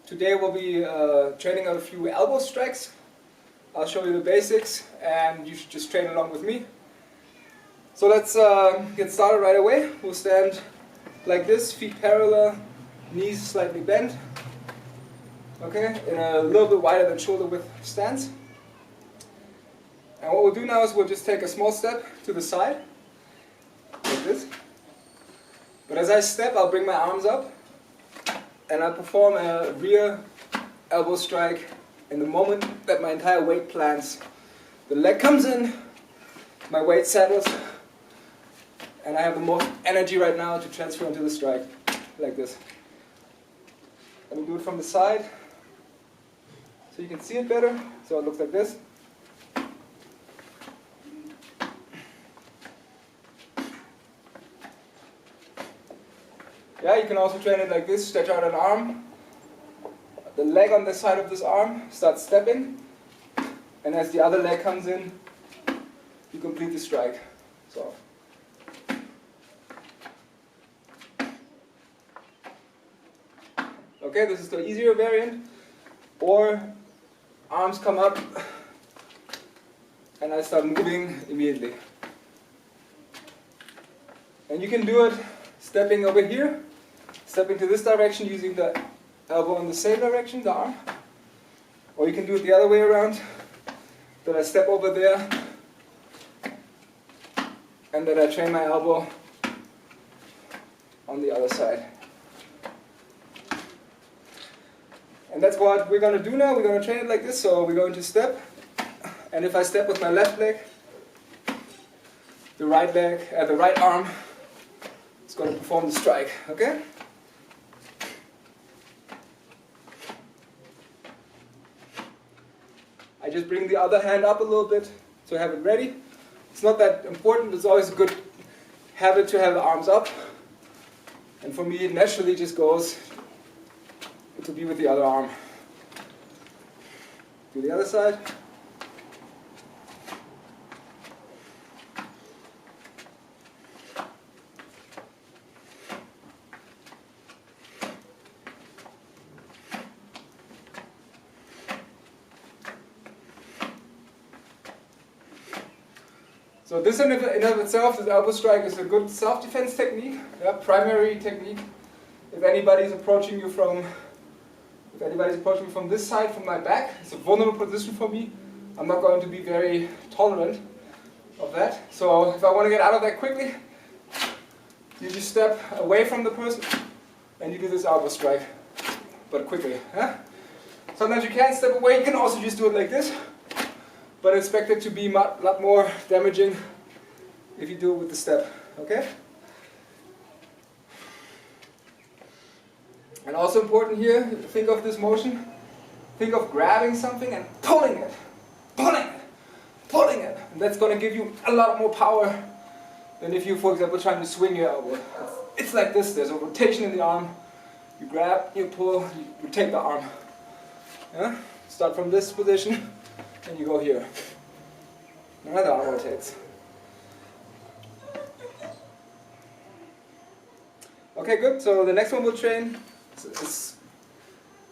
Today we'll be training a few elbow strikes. I'll show you the basics and you should just train along with me. So let's get started right away. We'll stand like this, feet parallel, knees slightly bent. Okay, in a little bit wider than shoulder width stance. And what we'll do now is we'll just take a small step to the side, like this. But as I step, I'll bring my arms up and I'll perform a rear elbow strike in the moment that my entire weight plants. The leg comes in, my weight settles, and I have the most energy right now to transfer into the strike, like this. Let me do it from the side so you can see it better. So it looks like this. Yeah, you can also train it like this, stretch out an arm, the leg on the side of this arm, start stepping, and as the other leg comes in, you complete the strike. So. Okay, this is the easier variant, or arms come up and I start moving immediately. And you can do it stepping over here, stepping to this direction using the elbow in the same direction, the arm. Or you can do it the other way around, that I step over there and that I train my elbow on the other side. And that's what we're going to do now. We're going to train it like this. So we're going to step, and if I step with my left leg, the right arm is going to perform the strike. Okay? I just bring the other hand up a little bit to have it ready. It's not that important. It's always a good habit to have the arms up. And for me, it naturally just goes to be with the other arm. Do the other side. So this in of itself, this elbow strike, is a good self-defense technique, primary technique. If anybody's approaching you from this side, from my back, it's a vulnerable position for me. I'm not going to be very tolerant of that. So if I want to get out of that quickly, you just step away from the person and you do this elbow strike, but quickly. Sometimes you can't step away. You can also just do it like this, but expect it to be a lot more damaging if you do it with the step. Okay? And also important here, think of this motion, think of grabbing something and pulling it, pulling it, pulling it. And that's going to give you a lot more power than if you, for example, trying to swing your elbow. It's like this, there's a rotation in the arm, you grab, you pull, you rotate the arm. Yeah? Start from this position and you go here. Now the arm rotates. Okay, good, so the next one we'll train. It's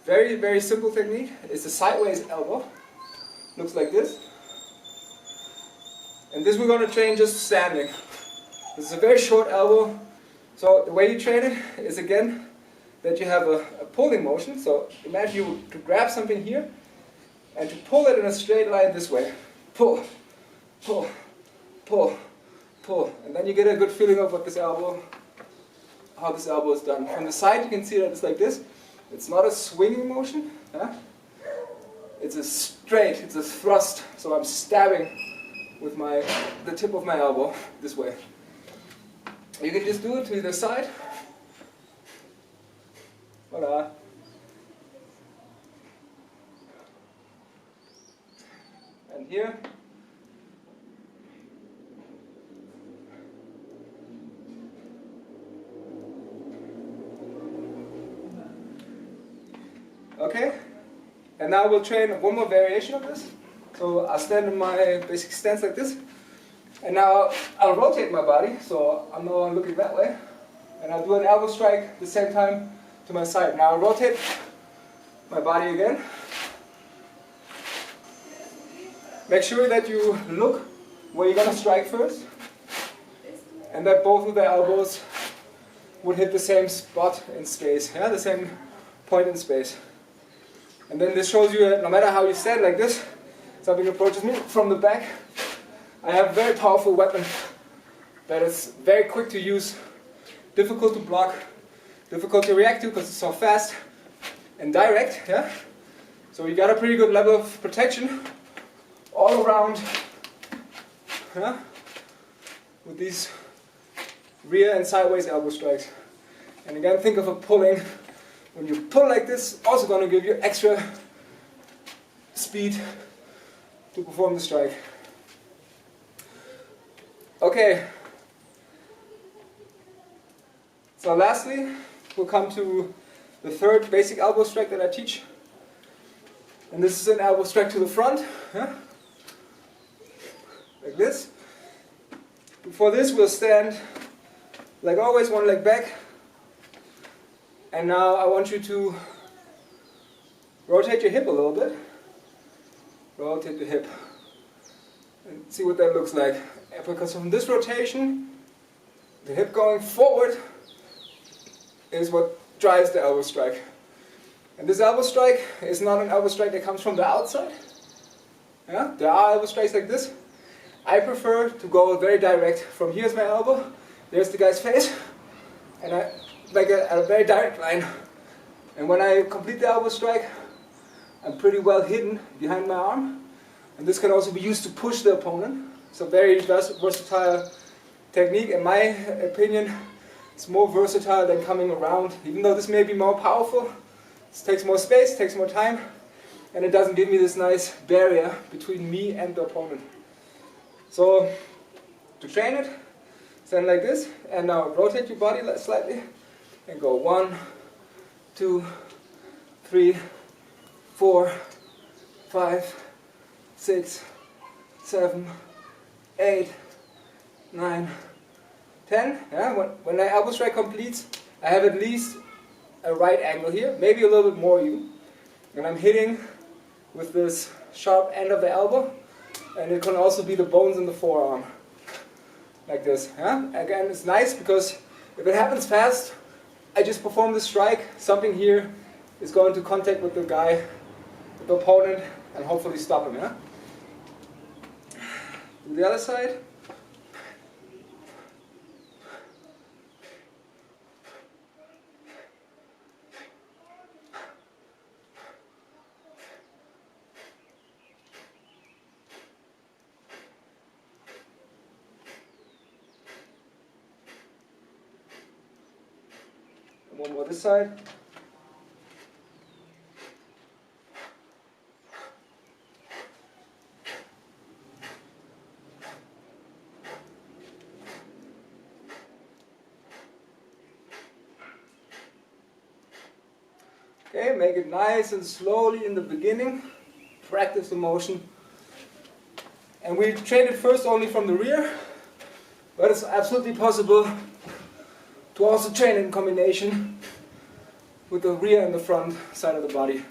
very, very simple technique. It's a sideways elbow. Looks like this. And this we're going to train just standing. This is a very short elbow. So the way you train it is, again, that you have a pulling motion. So imagine you to grab something here and to pull it in a straight line this way. Pull, pull, pull, pull. And then you get a good feeling of what this elbow, how this elbow is done. From the side you can see that it's like this. It's not a swinging motion. It's a straight, it's a thrust. So I'm stabbing with the tip of my elbow this way. You can just do it to either side. Voila. And here. Okay, and now we'll train one more variation of this. So I'll stand in my basic stance like this, and now I'll rotate my body, so I'm no longer looking that way, and I'll do an elbow strike at the same time to my side. Now I'll rotate my body again. Make sure that you look where you're going to strike first, and that both of the elbows would hit the same spot in space, yeah, the same point in space. And then this shows you that no matter how you stand like this, something approaches me from the back, I have a very powerful weapon that is very quick to use, difficult to block, difficult to react to because it's so fast and direct, yeah? So you got a pretty good level of protection all around, yeah? With these rear and sideways elbow strikes. And again, think of a pulling. When you pull like this, also going to give you extra speed to perform the strike. Okay. So lastly, we'll come to the third basic elbow strike that I teach. And this is an elbow strike to the front, yeah? Like this. Before this, we'll stand like always, one leg back. And now I want you to rotate your hip a little bit. Rotate the hip. And see what that looks like. Because from this rotation, the hip going forward is what drives the elbow strike. And this elbow strike is not an elbow strike that comes from the outside. Yeah? There are elbow strikes like this. I prefer to go very direct. From here's my elbow, there's the guy's face, and I like a very direct line. And when I complete the elbow strike, I'm pretty well hidden behind my arm. And this can also be used to push the opponent. It's a very versatile technique. In my opinion, it's more versatile than coming around. Even though this may be more powerful, it takes more space, takes more time, and it doesn't give me this nice barrier between me and the opponent. So, to train it, stand like this, and now rotate your body slightly, and go 1, 2, 3, 4, 5, 6, 7, 8, 9, 10. Yeah? When the elbow strike completes, I have at least a right angle here, maybe a little bit more even. And I'm hitting with this sharp end of the elbow, and it can also be the bones in the forearm. Like this. Yeah? Again, it's nice because if it happens fast, I just perform the strike, something here is going to contact with the guy, with the opponent, and hopefully stop him. Yeah? To the other side. One more this side. Okay, make it nice and slowly in the beginning. Practice the motion. And we train it first only from the rear, but it's absolutely possible to also train in combination with the rear and the front side of the body.